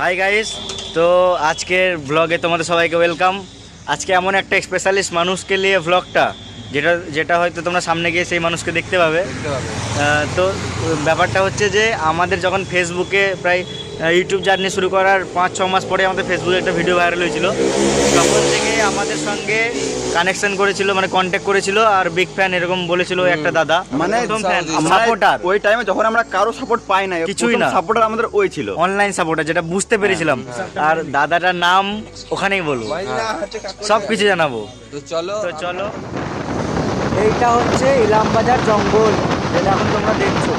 Hi guys, তো আজকের ব্লগে তোমাদের সবাইকে ওয়েলকাম। আজকে এমন একটা স্পেশালিস্ট মানুষকে নিয়ে ব্লগটা, যেটা যেটা হয়তো তোমরা সামনে গিয়ে সেই মানুষকে দেখতে পাবে। তো ব্যাপারটা হচ্ছে যে আমাদের যখন ফেসবুকে প্রায় ইউটিউব জার্নি শুরু করার 5-6 মাস পরে আমাদের ফেসবুকে একটা ভিডিও ভাইরাল হয়েছিল। তখন থেকে আমাদের সঙ্গে কানেকশন করেছিল, মানে কন্ট্যাক্ট করেছিল, আর বিগ ফ্যান এরকম বলেছিল একটা দাদা, মানে একদম ফ্যান সাপোর্টার। ওই টাইমে যখন আমরা কারো সাপোর্ট পাই না, কিছুই না, সাপোর্টার আমাদের ওই ছিল, অনলাইন সাপোর্টার, যেটা বুঝতে পেরেছিলাম। আর দাদাটার নাম ওখানেই বলবো, সব কিছু জানাবো। তো চলো এইটা হচ্ছে ইলামবাজার জঙ্গল, যেটা এখন তোমরা দেখছো।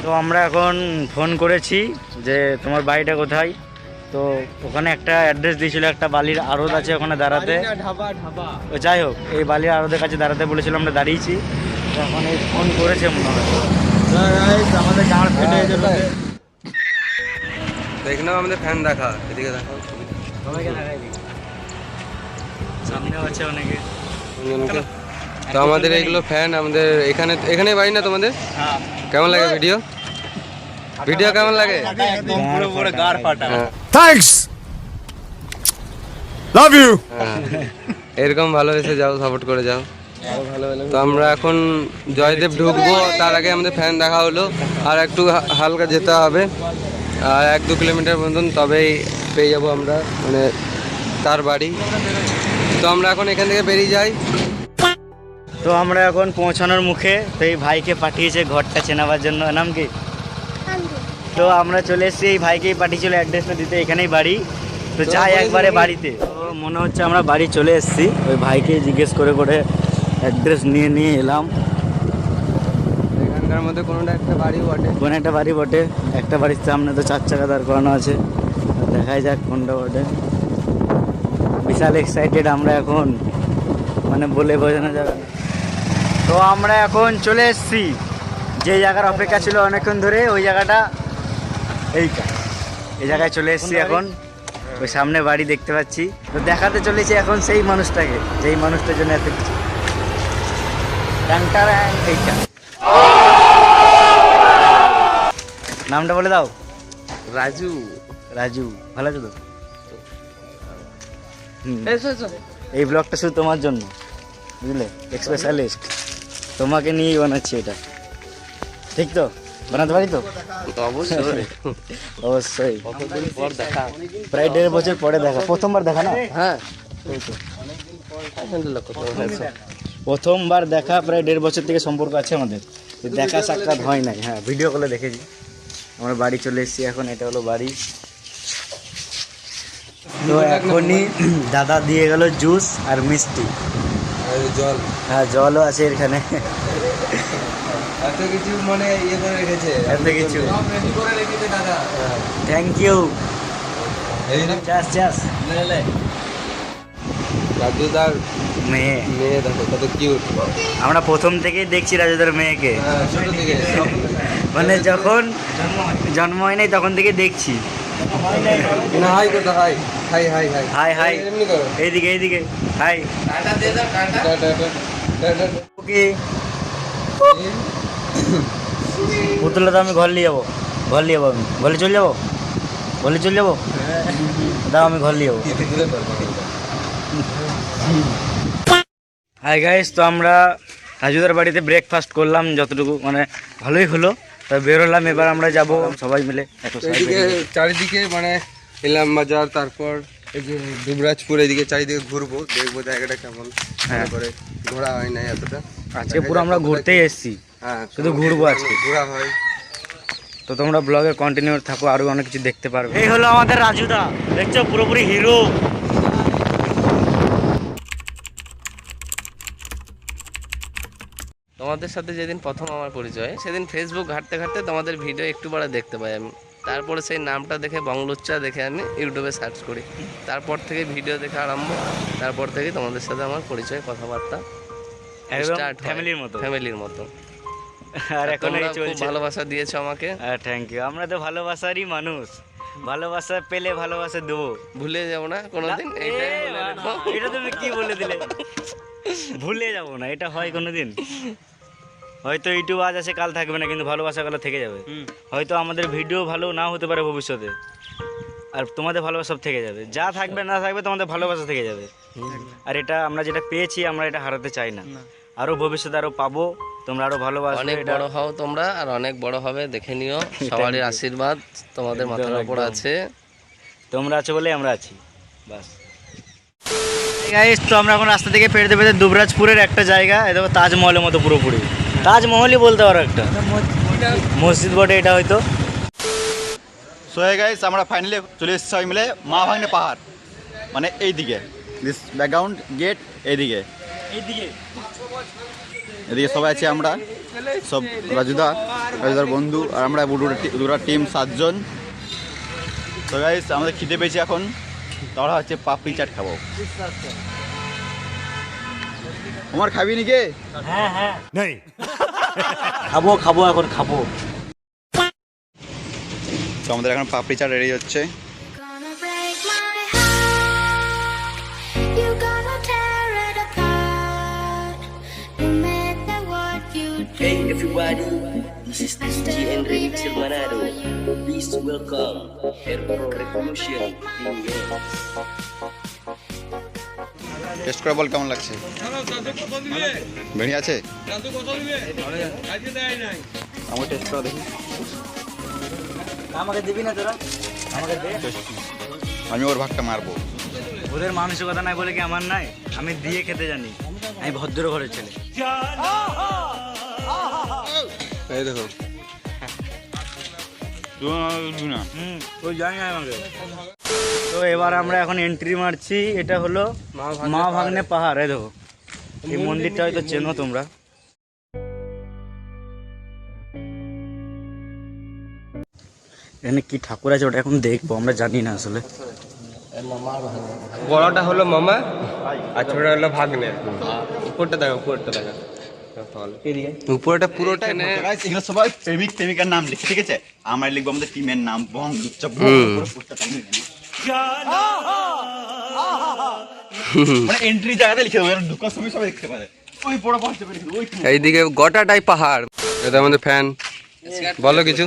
তো আমরা এখন ফোন করেছি যে তোমার বাড়িটা কোথায়। তো ওখানে একটা অ্যাড্রেস দিয়েছিল, একটা বালির আড়ত আছে ওখানে দাঁড়াতে। তো যাই হোক, এই বালির আড়তের কাছে দাঁড়াতে বলেছিল, আমরা দাঁড়িয়েছি। তো এখন এই ফোন করেছে মনে হয় আমাদের গাঁর ফেটে দেখলাম আমাদের ফ্যান দেখা, এদিকে দেখাও, সবাইকে দেখাই দিই, সামনেও আছে অনেকে। তো আমাদের এইগুলো ফ্যান, আমাদের এখানে বাড়ি না তোমাদের? হ্যাঁ, কেমন লাগে ভিডিও কেমন লাগে? পুরো পুরো গাড় ফাটা। Thanks, love you. এরকম ভালোবেসে যাও, সাপোর্ট করে যাও। তো আমরা এখন জয়দেব ঢুকবো, তার আগে আমাদের ফ্যান দেখা হলো, আর একটু হালকা যেতে হবে, আর 1-2 কিলোমিটার মতন, তবেই পেয়ে যাবো আমরা, মানে তার বাড়ি। তো আমরা এখন এখান থেকে বেরিয়ে যাই। তো আমরা এখন পৌঁছানোর মুখে। তো এই ভাইকে পাঠিয়েছে ঘরটা চেনাবার জন্য, নাম কি? তো আমরা চলে এসেছি, এই ভাইকেই পাঠিয়েছিল অ্যাড্রেসটা দিতে, এখানেই বাড়ি। তো যাই একবারে বাড়িতে। তো মনে হচ্ছে আমরা বাড়ি চলে এসেছি, ওই ভাইকে জিজ্ঞেস করে করে অ্যাড্রেস নিয়ে এলাম। এখানকার মধ্যে কোনোটা একটা বাড়ি বটে, কোন একটা বাড়ি বটে, একটা বাড়ির সামনে তো 4 চাকা দাঁড় করানো আছে। দেখাই যাক কোনটা বটে। বিশাল এক্সাইটেড আমরা এখন, মানে বলে বোঝানো যাবে না। তো আমরা এখন চলে এসেছি যে জায়গার অপেক্ষা ছিল অনেকক্ষণ ধরে, ওই জায়গাটা এইটা, এই জায়গায় চলে এসেছি এখন। ওই সামনে বাড়ি দেখতে পাচ্ছি। তো দেখাতে চলেছি এখন সেই মানুষটাকে, যেই মানুষটার জন্য এত কিছু। এইটা নামটা বলে দাও। রাজু। ভালো আছো তো? এই ব্লগটা শুধু তোমার জন্য, বুঝলে, স্পেশালিস্ট তোমাকে নিয়েই বানাচ্ছি এটা, ঠিক তো? বানাতে পারি তো? অবশ্যই। কতদিন পর দেখা, প্রায় 1.5 বছর পরে দেখা, প্রথমবার দেখা না? হ্যাঁ, প্রথমবার দেখা, প্রায় 1.5 বছর থেকে সম্পর্ক আছে আমাদের, দেখা সাক্ষাৎ হয় নাই। হ্যাঁ, ভিডিও কলে দেখেছি। আমরা বাড়ি চলে এসেছি এখন, এটা হলো বাড়ি। তো এখনই দাদা দিয়ে গেল জুস আর মিষ্টি, জল। হ্যাঁ জলও আছে এখানে, এত কিছু মানে ইয়ে করে রেখেছে, এত কিছু। দাদা থ্যাংক ইউ। চাস রাজুদার মেয়ে দেখো কত কিউট। আমরা প্রথম থেকেই দেখছি রাজুদার মেয়েকে, ছোট থেকে, মানে যখন জন্ম হয় নাই তখন থেকে দেখছি। না হাই করতে, high high high high high high, এমনি করো, এইদিকে হাই। টাটা দে দাও, টাটা টাটা। ওকে, পুতুলটা তো আমি ঘর নিয়ে যাবো, আমি ঘরে চলে যাবো, দাও আমি ঘর নিয়ে যাবো। হাই গাইস, তো আমরা রাজুদার বাড়িতে ব্রেকফাস্ট করলাম, যতটুকু মানে ভালোই হলো। তা বেরোলাম, এবার আমরা যাব সবাই মিলে। এদিকে চারিদিকে মানে ইলাম বাজার, তারপর এই যে দুবরাজপুর, এদিকে চারিদিকে ঘুরবো, দেখবো জায়গাটা কেমন। হ্যাঁ, করে ঘোরা হয় না এতটা, আজকে পুরো আমরা ঘুরতেই এসেছি, হ্যাঁ শুধু ঘুরবো আজকে, ঘোরা হয়। তো তোমরা ব্লগে কন্টিনিউ থাকো, আরো অনেক কিছু দেখতে পারবে। এই হলো আমাদের রাজুদা, দেখছো, পুরোপুরি হিরো। তোমাদের সাথে যেদিন প্রথম আমার পরিচয়, সেদিন ফেসবুক ঘাঁটতে ঘাঁটতে তোমাদের ভিডিও একটু বড় দেখতে পাই আমি। তারপরে সেই নামটা দেখে বংলুচ্চা দেখে আমি ইউটিউবে সার্চ করি, তারপর থেকে ভিডিও দেখা আরম্ভ। তারপর থেকে তোমাদের সাথে আমার পরিচয়, কথাবার্তা একদম স্টার্ট, ফ্যামিলির মতো। আর এখন এই তোমরা খুব চলছে, ভালোবাসা দিয়েছো আমাকে। Thank you. আমরা তো ভালোবাসারই মানুষ, ভালোবাসা পেলে ভালোবাসা দেবো। ভুলে যাবো না কোনোদিন, এইটাই মনে রাখবো। এটা তুমি কি বলে দিলে, ভুলে যাবো না, এটা হয় কোনোদিন? হয়তো ইউটিউব আজ আছে কাল থাকবে না, কিন্তু ভালোবাসা কাল থেকে যাবে। হয়তো আমাদের ভিডিও ভালো নাও হতে পারে ভবিষ্যতে, আর তোমাদের ভালোবাসা সব থেকে যাবে। যা থাকবে না থাকবে তোমাদের ভালোবাসা থেকে যাবে। আর এটা আমরা যেটা পেয়েছি আমরা এটা হারাতে চাই না, আরো ভবিষ্যতে আরো পাবো, তোমরা আরো ভালোবাসবে। অনেক এটা বড় হও তোমরা, আর অনেক বড় হবে, দেখে নিও। সবারই আশীর্বাদ তোমাদের মাথার উপর আছে। তোমরা আছো বলে আমরা আছি, বাস। গাইস, তো আমরা এখন রাস্তা থেকে ফেরতে ফেরতে দুবরাজপুরের একটা জায়গা, এটা দেখো তাজমহলের মতো পুরোপুরি, তাজমহলই বলতে পারো, একটা মসজিদ বটে এটা হয়তো। সো গাইস আমরা ফাইনালি চলে এসেছি সবাই মিলে মা ভাগ্নে পাহাড়, মানে এইদিকে দিস ব্যাকগ্রাউন্ড গেট এইদিকে এদিকে সবাই আছি আমরা, সব রাজুদার বন্ধু, আর আমরা দুটা টিম 7 জন। তো গাইস আমাদের খিদে পেয়েছি এখন, তারা হচ্ছে পাপড়ি চাট খাবো। আমার খাবি নি কে? হ্যাঁ হ্যাঁ নেই, খাবো খাবো এখন খাবো। তো আমাদের এখন পাপড়ি চাট রেডি হচ্ছে। Gonna break my heart. You gonna tear it apart. No matter what you do. Hey everybody, this is I DJ still and be Remix there Manado. for you. Please welcome Airpro Revolution Team. Test করে বল কেমন লাগছে? বেরিয়ে আছে? আমার test করে দেখি। আমাকে দিবি না তোরা? আমাকে দে। আমি ওর ভাগটা মারবো। ওদের মানসিকতা নাই বলে কি আমার নাই? আমি দিয়ে খেতে জানি, আমি ভদ্র ঘরের ছেলে। এই দেখো ওই জানি না আমাকে। তো এবার আমরা এখন এন্ট্রি মারছি, এটা হলো মা ভাগ্নে পাহাড়। এই দেখো, এই মন্দিরটা হয়তো চেনো তোমরা। এখানে কি ঠাকুর আছে ওটা এখন দেখবো, আমরা জানি না আসলে। বড়টা হলো মামা আর ছোটটা হলো ভাগ্নে। উপরটা দেখো, উপরটা দেখো, উপরটা পুরোটা গাইস এগুলো সবাই প্রেমিকার নাম লিখে, ঠিক আছে? আমরা লিখবো আমাদের টিমের নাম বং লুচ্চা মানে এন্ট্রি জায়গাতে লিখে দেবো, ঢুকার সময় সবাই দেখতে পারে। ওই বড় পাশে ওই এইদিকে গোটাটাই পাহাড়। এটা আমাদের ফ্যান, বলো কিছু।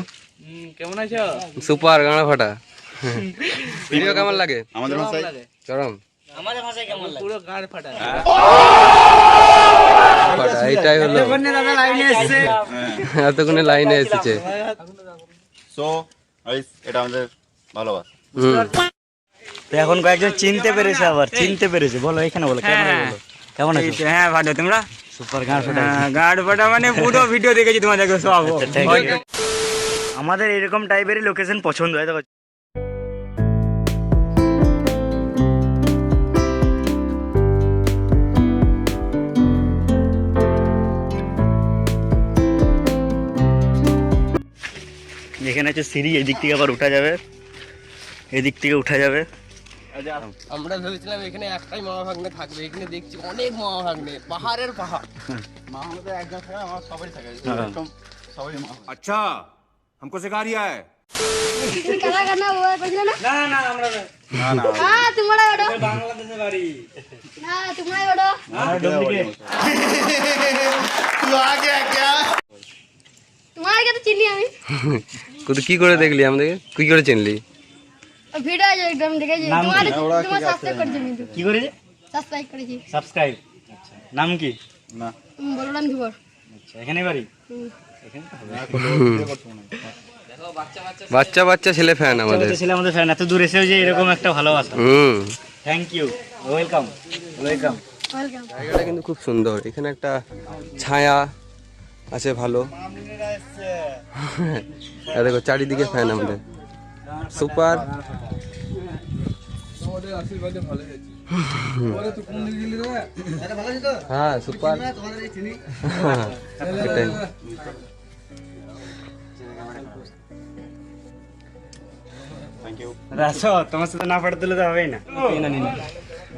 কেমন আছো? সুপার গাঁড়া ফাটা। ভিডিও কেমন লাগে? আমাদের ভাষায় চরম আমাদের ভাষায় কেমন লাগে? পুরো গাড় ফাটা। ফাটা, এইটাই হলো দাদা লাইনে এসেছে, এতক্ষণে লাইনে এসেছে। সো গাইস এটা আমাদের ভালোবাসা। তো এখন কয়েকজন চিনতে পেরেছে, আবার চিনতে পেরেছে। বলো এখানে, বলো ক্যামেরা বলো, কেমন আছো? হ্যাঁ ভালো, তোমরা? সুপার গান ফাটা। গার্ড ফাটা মানে পুরো ভিডিও দেখেছি তোমাদেরকে সব। আমাদের এরকম টাইপেরই লোকেশন পছন্দ হয়। দেখো এখানে আছে সিঁড়ি, এদিক থেকে আবার উঠা যাবে, এদিক থেকে উঠা যাবে। আমরা ভেবেছিলাম এখানে একটাই মামা ভাগ্নে থাকবে, এখানে দেখছি অনেক মামা ভাগ্নে, পাহাড়ের পাহাড়। মা আমাদের একজন থাকে, আমার সবাই থাকে, একদম সবাই মা। अच्छा हमको सिखा रिया है। কারা গানা ও বুঝলে না? না না আমরা না, না না হ্যাঁ তোমরা ওঠো। বাংলাদেশে বাড়ি। না তোমরা ওঠো। আমরা ডুমডিকে। তুই আ গয়া क्या? তোমাকে তো চিনি আমি। কত কি করে দেখলি আমাদেরকে, কি করে চিনলি? ভিডিও একদম দেখেছি। নাম কি? তোমার সাবস্ক্রাইব করেছি কিন্তু। কি করেছে? সাবস্ক্রাইব করেছি। সাবস্ক্রাইব। আচ্ছা, নাম কি? না বলরাম ধুবর। আচ্ছা, এখানে বাড়ি? হুম। এখানে তো হবে। বাচ্চা বাচ্চা ছেলে ফ্যান আমাদের। ছেলে আমাদের ফ্যান, এত দূর এসেও যে এরকম একটা ভালোবাসা। Thank you, welcome welcome. Welcome. জায়গাটা কিন্তু খুব সুন্দর, এখানে একটা ছায়া আছে ভালো। আর দেখো চারিদিকে ফ্যান আমাদের, সুপার। হ্যাঁ সুপার। সেটাই। আসো, তোমার সাথে না ফটো তুলে তো হবেই না।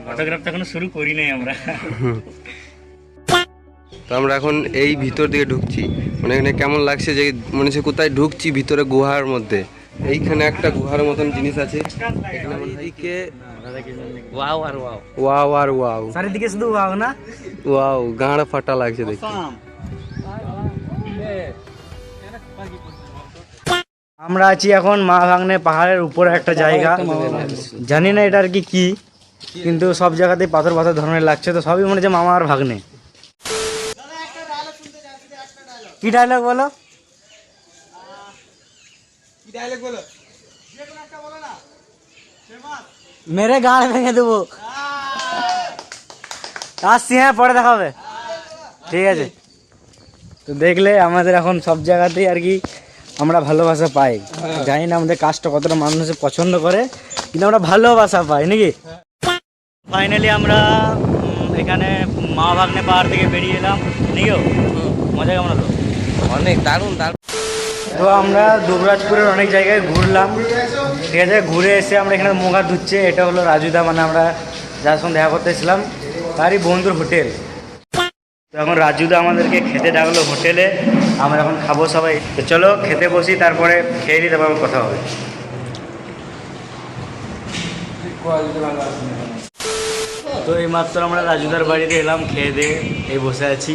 ফটোগ্রাফ তো এখনো শুরু করি নাই আমরা। তো আমরা এখন এই ভিতর দিকে ঢুকছি, মানে এখানে কেমন লাগছে যে মনে হচ্ছে কোথায় ঢুকছি, ভিতরে গুহার মধ্যে। এইখানে একটা গুহার মতন জিনিস আছে, এখানে এইদিকে ওয়াও আর ওয়াও। ওয়াও আর ওয়াও, চারিদিকে শুধু ওয়াও না? ওয়াও, গাঁড় ফাটা লাগছে দেখতে। আমরা আছি এখন মা ভাগ্নে পাহাড়ের উপরে একটা জায়গা, জানি না এটা আর কি কিন্তু সব জায়গাতেই পাথর পাথর ধরনের লাগছে, তো সবই মনে হচ্ছে মামা আর ভাগ্নে। কি ডায়লগ বলো? মেরে গাড় ভেঙে দেবো। আসছি, হ্যাঁ পরে দেখা হবে, ঠিক আছে। তো দেখলে আমাদের এখন সব জায়গাতেই আর কি আমরা ভালোবাসা পাই, জানি না আমাদের কাজটা কতটা মানুষে পছন্দ করে, কিন্তু আমরা ভালোবাসা পাই নাকি। ফাইনালি আমরা এখানে মা ভাগ্নে পাহাড় থেকে বেরিয়ে এলাম, নাকিও মজা কেমন হলো? অনেক দারুণ দারুণ। তো আমরা দুবরাজপুরের অনেক জায়গায় ঘুরলাম, ঠিক আছে। ঘুরে এসে আমরা এখানে মোগা ধুচ্ছে, এটা হলো রাজুদা, মানে আমরা যার সঙ্গে দেখা করতে এসেছিলাম তারই বন্ধুর হোটেল। তো এখন রাজুদা আমাদেরকে খেতে ডাকলো হোটেলে, আমরা এখন খাবো সবাই। তো চলো খেতে বসি, তারপরে খেয়ে নিই, তারপর কথা হবে। তো এইমাত্র আমরা রাজুদার বাড়িতে এলাম, খেয়ে দিয়ে এই বসে আছি।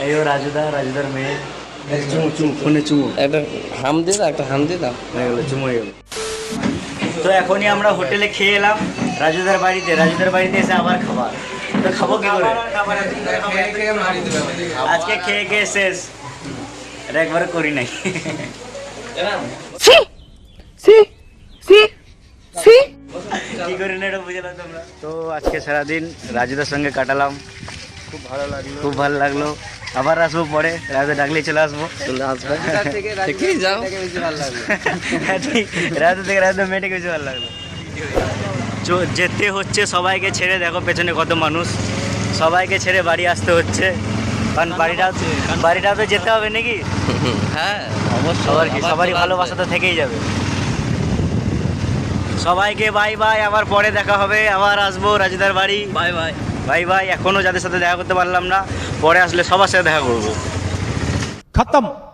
এই ও রাজুদা, রাজুদার মেয়ে। চুমু চুমু, ফোনে চুমু একটা হাম দিয়ে দাও, একটা হাম দিয়ে দাও। হয়ে গেলো, চুমু হয়ে গেলো। তো এখনই আমরা হোটেলে খেয়ে এলাম রাজুদার বাড়িতে, রাজুদার বাড়িতে এসে আবার খাবার। তো খাবো কি করে? আজকে খেয়ে খেয়ে শেষ, এটা একবার করি নাই। কি করি না এটা বুঝলাম তোমরা। তো আজকে সারাদিন রাজুদার সঙ্গে কাটালাম, খুব ভালো লাগলো। আবার আসবো পরে, রাজু ডাকলেই চলে আসবো। থেকেই যাও। রাজু থেকে রাজু মেয়েটাকে বেশি ভালো লাগলো। যেতে হচ্ছে সবাইকে ছেড়ে, দেখো পেছনে কত মানুষ, সবাইকে ছেড়ে বাড়ি আসতে হচ্ছে, কারণ বাড়িটাও তো যেতে হবে নাকি। হ্যাঁ অবশ্যই, সবারই ভালোবাসা তো থেকেই যাবে। সবাইকে বাই বাই, আবার পরে দেখা হবে, আবার আসবো রাজুদার বাড়ি। Bye bye. Bye bye. এখনো যাদের সাথে দেখা করতে পারলাম না, পরে আসলে সবার সাথে দেখা করবো। खत्म।